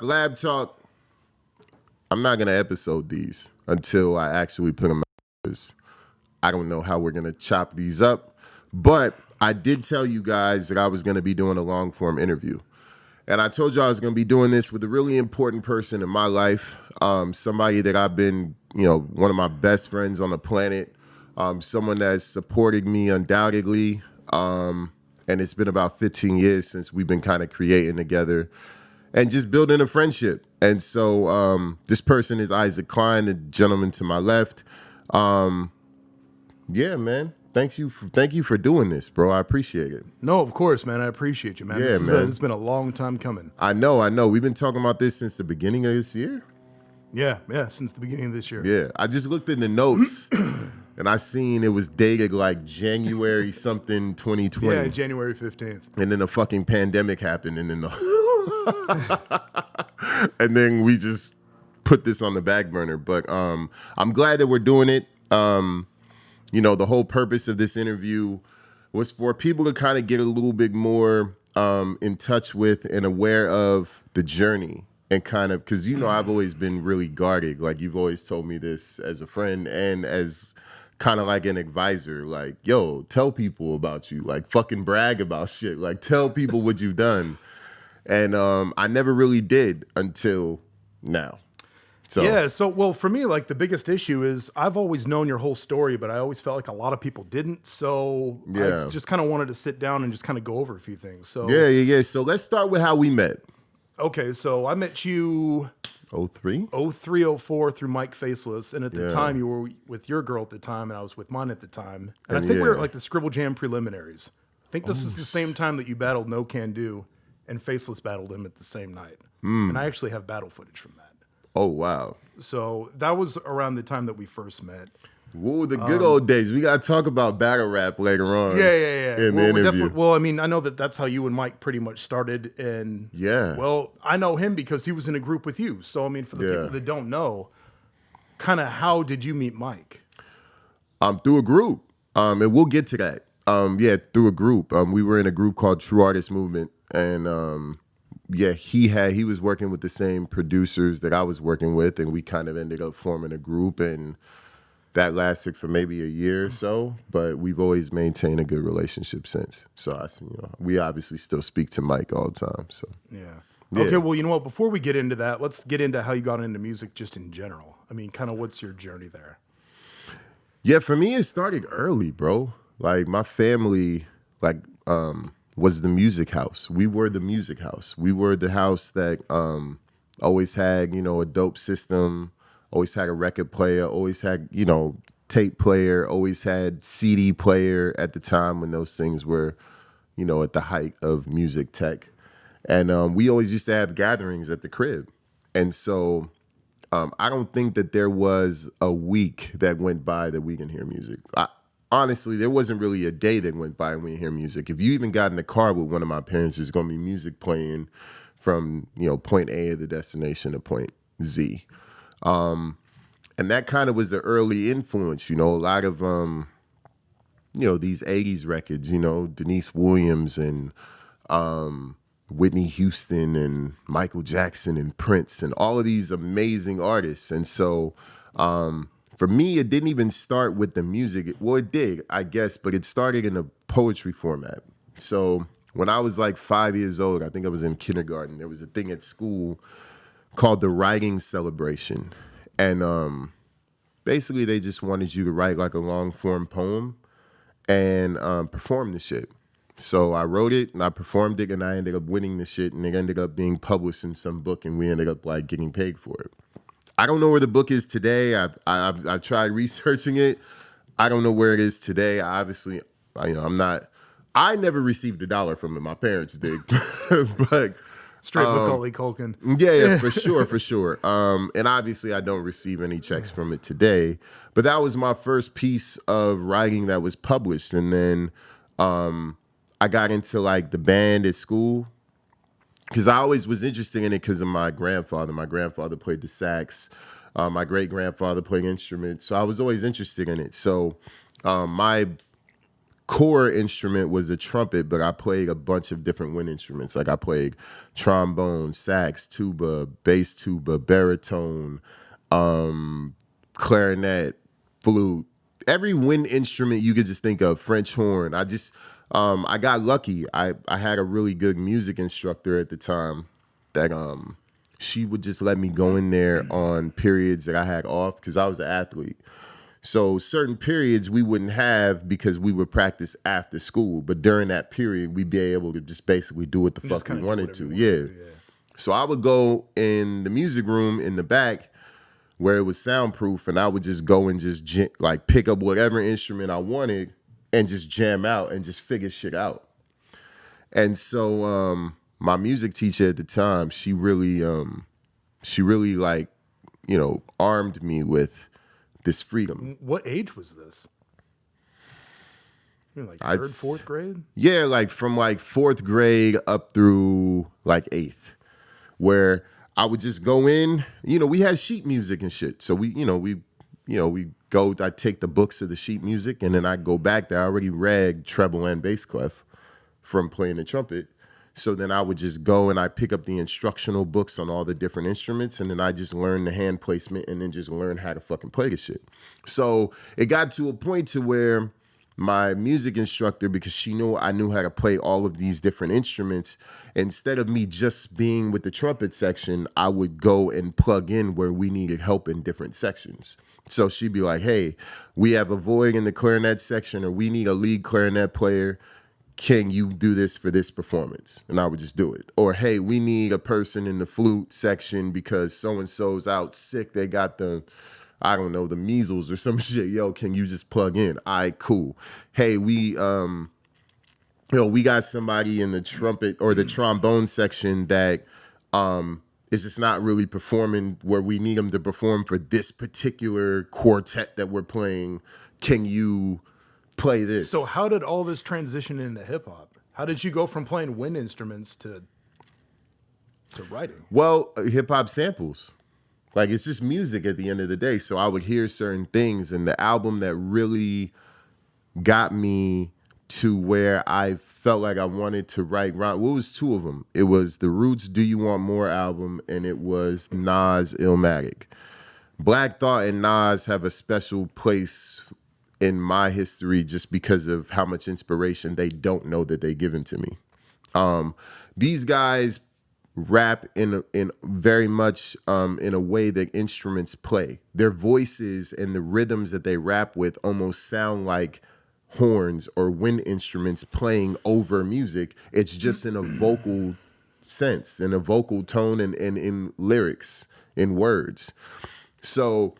LabTalk. I'm not going to episode these until I actually put them out. I don't know how we're going to chop these up, but I did tell you guys that I was going to be doing a long form interview. And I told you I was going to be doing this with a really important person in my life, somebody that I've been, one of my best friends on the planet, someone that's supported me undoubtedly. And it's been about 15 years since we've been kind of creating together and just building a friendship. And so this person is Isaac Klein, the gentleman to my left. Yeah, man. Thank you for doing this, bro. I appreciate it. No, of course, man. I appreciate you, man. Yeah, This man. has been a long time coming. I know. We've been talking about this since the beginning of this year. Yeah, since the beginning of this year. Yeah, I just looked in the notes and I seen it was dated like January something 2020. Yeah, January 15th. And then the fucking pandemic happened and then and then we just put this on the back burner. But I'm glad that we're doing it. The whole purpose of this interview was for people to kind of get a little bit more in touch with and aware of the journey. And kind of, because, I've always been really guarded. Like, you've always told me this as a friend and as kind of like an advisor. Like, yo, tell people about you. Like, fucking brag about shit. Like, tell people what you've done. And I never really did until now. So for me, like, the biggest issue is I've always known your whole story, but I always felt like a lot of people didn't. So I just kind of wanted to sit down and just kind of go over a few things. So Yeah. So let's start with how we met. Okay, so I met you 03, 04 through Mike Faceless, and at the time you were with your girl at the time, and I was with mine at the time. And I think we were at like the Scribble Jam preliminaries. I think this is the same time that you battled No Can Do, and Faceless battled him at the same night. And I actually have battle footage from that. Oh, wow. So that was around the time that we first met. Whoa, the good old days. We got to talk about battle rap later on. Yeah. In the interview. Well, I mean, I know that's how you and Mike pretty much started. And well, I know him because he was in a group with you. So, I mean, for the people that don't know, kind of how did you meet Mike? Through a group. And we'll get to that. Through a group. We were in a group called True Artist Movement. And he was working with the same producers that I was working with. And we kind of ended up forming a group. And that lasted for maybe a year or so, but we've always maintained a good relationship since. So we obviously still speak to Mike all the time. So Okay, well, you know what? Before we get into that, let's get into how you got into music just in general. I mean, kind of what's your journey there? Yeah, for me, it started early, bro. Like my family, was the music house. We were the music house. We were the house that always had, a dope system. Always had a record player, always had, tape player, always had CD player at the time when those things were, at the height of music tech. And we always used to have gatherings at the crib. And so I don't think that there was a week that went by that we didn't hear music. Honestly, there wasn't really a day that went by and we didn't hear music. If you even got in the car with one of my parents, there's going to be music playing from, point A of the destination to point Z. And that kind of was the early influence, a lot of, these 80s records, Denise Williams and Whitney Houston and Michael Jackson and Prince and all of these amazing artists. And so for me, it didn't even start with the music. Well, it did, I guess, but it started in a poetry format. So when I was like 5 years old, I think I was in kindergarten, there was a thing at school called the Writing Celebration. And basically they just wanted you to write like a long form poem and perform the shit. So I wrote it and I performed it and I ended up winning the shit and it ended up being published in some book and we ended up like getting paid for it. I don't know where the book is today. I've tried researching it. I don't know where it is today. I never received $1 from it. My parents did. But straight Macaulay Culkin. Yeah, for sure. And obviously I don't receive any checks from it today, but that was my first piece of writing that was published. And then I got into like the band at school because I always was interested in it because of my grandfather. My grandfather played the sax. My great-grandfather played instruments. So I was always interested in it. So my core instrument was a trumpet, but I played a bunch of different wind instruments. Like I played trombone, sax, tuba, bass tuba, baritone, clarinet, flute, every wind instrument you could just think of, French horn. I got lucky. I had a really good music instructor at the time that she would just let me go in there on periods that I had off because I was an athlete. So certain periods we wouldn't have because we would practice after school. But during that period, we'd be able to just basically do what the fuck we wanted to. Yeah. So I would go in the music room in the back where it was soundproof, and I would just go and just like pick up whatever instrument I wanted and just jam out and just figure shit out. And so my music teacher at the time, she really like, armed me with this freedom. What age was this? Like third, fourth grade? Yeah, like from like fourth grade up through like eighth, where I would just go in. We had sheet music and shit, so we go. I take the books of the sheet music, and then I go back there. I already read treble and bass clef from playing the trumpet. So then I would just go and I pick up the instructional books on all the different instruments, and then I just learn the hand placement and then just learn how to fucking play the shit. So it got to a point to where my music instructor, because she knew I knew how to play all of these different instruments, instead of me just being with the trumpet section, I would go and plug in where we needed help in different sections. So she'd be like, hey, we have a void in the clarinet section, or we need a lead clarinet player. Can you do this for this performance? And I would just do it. Or, hey, we need a person in the flute section because so-and-so's out sick. They got the measles or some shit. Yo, can you just plug in? All right, cool. Hey, we got somebody in the trumpet or the trombone section that is just not really performing where we need them to perform for this particular quartet that we're playing. Can you play this? So how did all this transition into hip hop? How did you go from playing wind instruments to writing? Well, hip hop samples. Like, it's just music at the end of the day. So I would hear certain things, and the album that really got me to where I felt like I wanted to write rhyme. What was two of them? It was the Roots Do You Want More album, and it was Nas Illmatic. Black Thought and Nas have a special place in my history just because of how much inspiration they don't know that they've given to me. These guys rap in very much in a way that instruments play. Their voices and the rhythms that they rap with almost sound like horns or wind instruments playing over music. It's just in a vocal sense, in a vocal tone, and in lyrics, in words. So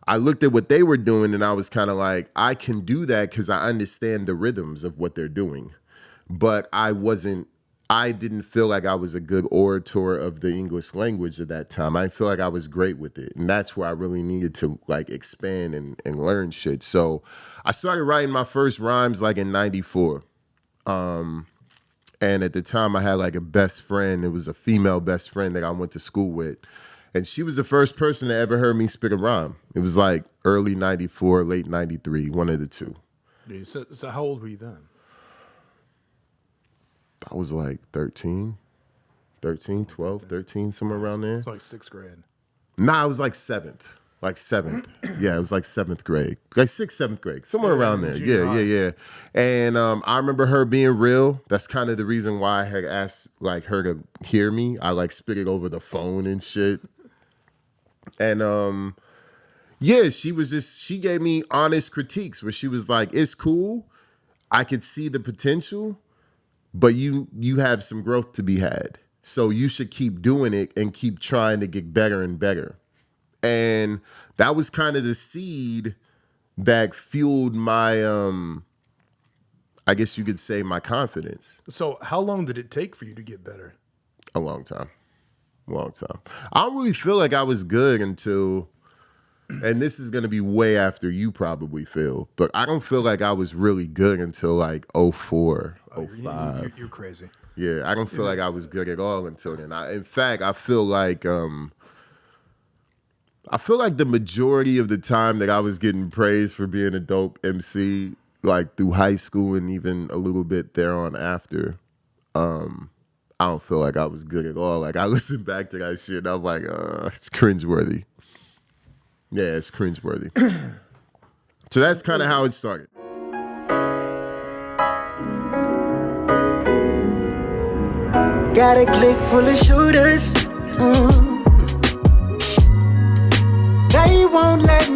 I looked at what they were doing and I was kind of like, I can do that because I understand the rhythms of what they're doing. But I didn't feel like I was a good orator of the English language at that time. I feel like I was great with it. And that's where I really needed to like expand and learn shit. So I started writing my first rhymes like in 94. And at the time I had like a best friend. It was a female best friend that I went to school with. And she was the first person that ever heard me spit a rhyme. It was like early 94, late 93, one of the two. So how old were you then? I was like 13, 12, 13, somewhere around there. It's like sixth grade. Nah, it was like seventh. Yeah, it was like seventh grade. Like sixth, seventh grade. Somewhere around there. Yeah. And I remember her being real. That's kind of the reason why I had asked like her to hear me. I like spit it over the phone and shit. And yeah, she gave me honest critiques where she was like, it's cool. I could see the potential, but you have some growth to be had. So you should keep doing it and keep trying to get better and better. And that was kind of the seed that fueled my, I guess you could say, my confidence. So how long did it take for you to get better? A long time. I don't really feel like I was good until, and this is going to be way after you probably feel, but I don't feel like I was really good until like 04, 05. You're crazy. Yeah, I don't feel like I was good at all until then. In fact, I feel like the majority of the time that I was getting praised for being a dope MC, like through high school and even a little bit there on after, I don't feel like I was good at all. Like I listened back to that shit and I'm like, it's cringeworthy. Yeah, it's cringeworthy. So that's kind of how it started. Got a clique full of shooters. They won't let